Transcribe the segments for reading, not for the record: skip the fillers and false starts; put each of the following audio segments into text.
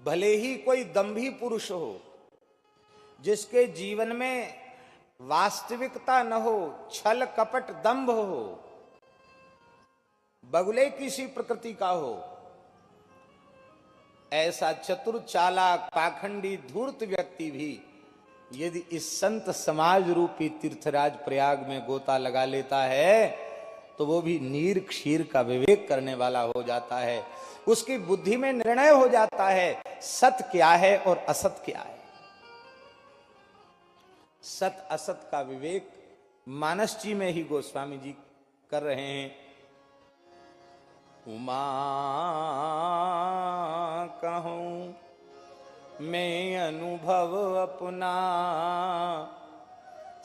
भले ही कोई दंभी पुरुष हो, जिसके जीवन में वास्तविकता न हो, छल कपट दंभ हो, बगुले किसी प्रकृति का हो, ऐसा चतुर चालाक पाखंडी धूर्त व्यक्ति भी यदि इस संत समाज रूपी तीर्थराज प्रयाग में गोता लगा लेता है तो वो भी नीर क्षीर का विवेक करने वाला हो जाता है। उसकी बुद्धि में निर्णय हो जाता है सत क्या है और असत क्या है। सत असत का विवेक मानस जी में ही गोस्वामी जी कर रहे हैं। उमा कहूं मैं अनुभव अपना,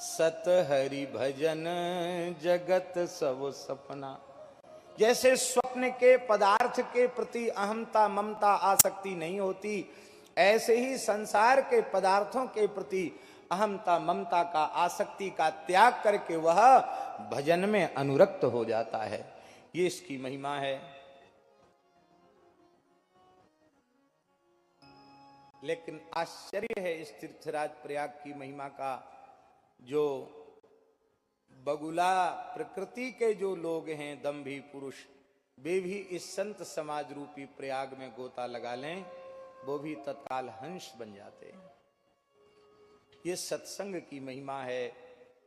सत हरि भजन जगत सब सपना। जैसे स्वप्न के पदार्थ के प्रति अहमता ममता आसक्ति नहीं होती, ऐसे ही संसार के पदार्थों के प्रति अहमता ममता का आसक्ति का त्याग करके वह भजन में अनुरक्त हो जाता है। ये इसकी महिमा है। लेकिन आश्चर्य है इस तीर्थराज प्रयाग की महिमा का, जो बगुला प्रकृति के जो लोग हैं दंभी पुरुष, वे भी इस संत समाज रूपी प्रयाग में गोता लगा लें, वो भी तत्काल हंस बन जाते हैं। ये सत्संग की महिमा है।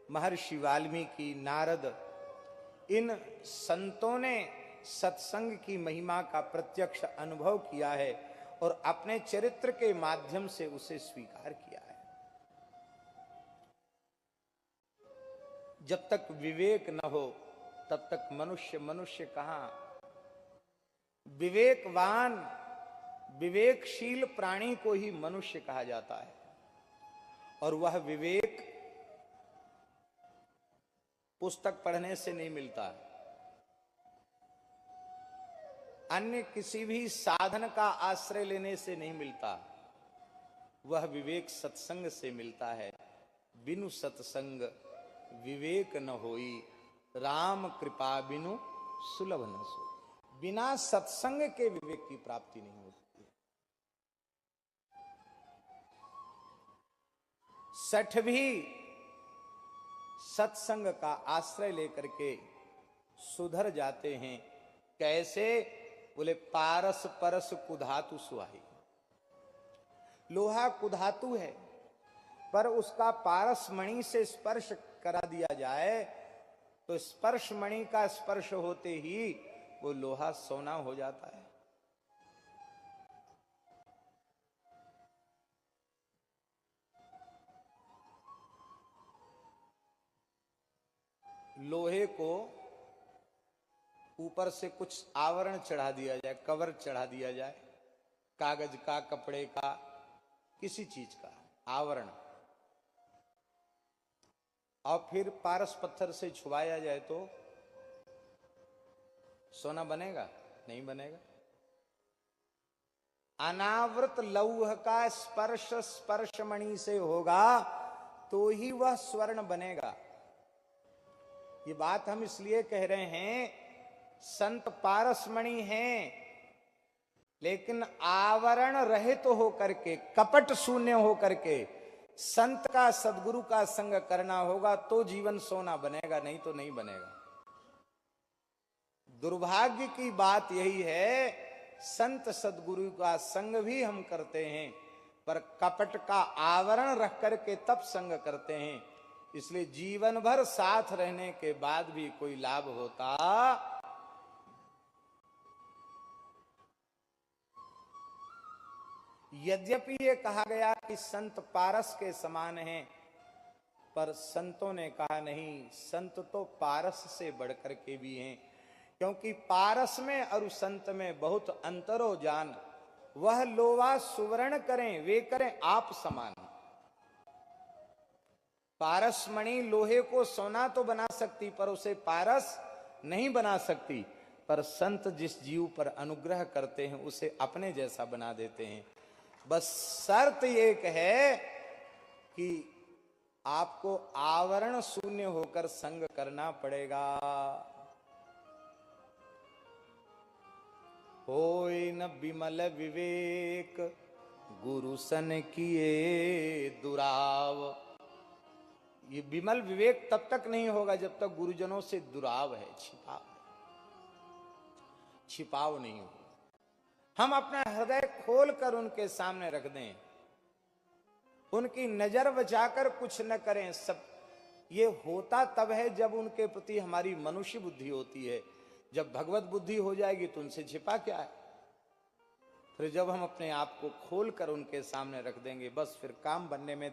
महर्षि वाल्मीकि, नारद, इन संतों ने सत्संग की महिमा का प्रत्यक्ष अनुभव किया है और अपने चरित्र के माध्यम से उसे स्वीकार किया है। जब तक विवेक न हो तब तक मनुष्य कहां। विवेकवान विवेकशील प्राणी को ही मनुष्य कहा जाता है, और वह विवेक पुस्तक पढ़ने से नहीं मिलता, अन्य किसी भी साधन का आश्रय लेने से नहीं मिलता। वह विवेक सत्संग से मिलता है। बिनु सत्संग विवेक न होई, राम कृपा बिनु सुलभ न सोई। बिना सत्संग के विवेक की प्राप्ति नहीं होती। सठ भी सत्संग का आश्रय लेकर के सुधर जाते हैं। कैसे? बोले पारस परस कुधातु सुहाई। लोहा कुधातु है, पर उसका पारस मणि से स्पर्श करा दिया जाए तो स्पर्श मणि का स्पर्श होते ही वो लोहा सोना हो जाता है। लोहे को ऊपर से कुछ आवरण चढ़ा दिया जाए, कवर चढ़ा दिया जाए, कागज का, कपड़े का, किसी चीज का आवरण, और फिर पारस पत्थर से छुआया जाए तो सोना बनेगा? नहीं बनेगा। अनावृत लौह का स्पर्श स्पर्श मणि से होगा तो ही वह स्वर्ण बनेगा। ये बात हम इसलिए कह रहे हैं, संत पारसमणि हैं, लेकिन आवरण रहित तो होकर के, कपट शून्य होकर के संत का, सदगुरु का संग करना होगा तो जीवन सोना बनेगा, नहीं तो नहीं बनेगा। दुर्भाग्य की बात यही है, संत सदगुरु का संग भी हम करते हैं पर कपट का आवरण रख करके तब संग करते हैं। इसलिए जीवन भर साथ रहने के बाद भी कोई लाभ होता। यद्यपि ये कहा गया कि संत पारस के समान हैं, पर संतों ने कहा नहीं, संत तो पारस से बढ़कर के भी हैं, क्योंकि पारस में और संत में बहुत अंतरो जान। वह लोवा सुवर्ण करें, वे करें आप समान। पारस मणि लोहे को सोना तो बना सकती, पर उसे पारस नहीं बना सकती। पर संत जिस जीव पर अनुग्रह करते हैं उसे अपने जैसा बना देते हैं। बस शर्त एक है कि आपको आवरण शून्य होकर संग करना पड़ेगा। होय न विमल विवेक गुरु सन किए दुराव। ये विमल विवेक तब तक नहीं होगा जब तक गुरुजनों से दुराव है, छिपाव नहीं हो। हम अपना हृदय खोलकर उनके सामने रख दें, उनकी नजर बचाकर कुछ न करें। सब ये होता तब है जब उनके प्रति हमारी मनुष्य बुद्धि होती है। जब भगवत बुद्धि हो जाएगी तो उनसे छिपा क्या है। फिर जब हम अपने आप को खोलकर उनके सामने रख देंगे, बस फिर काम बनने में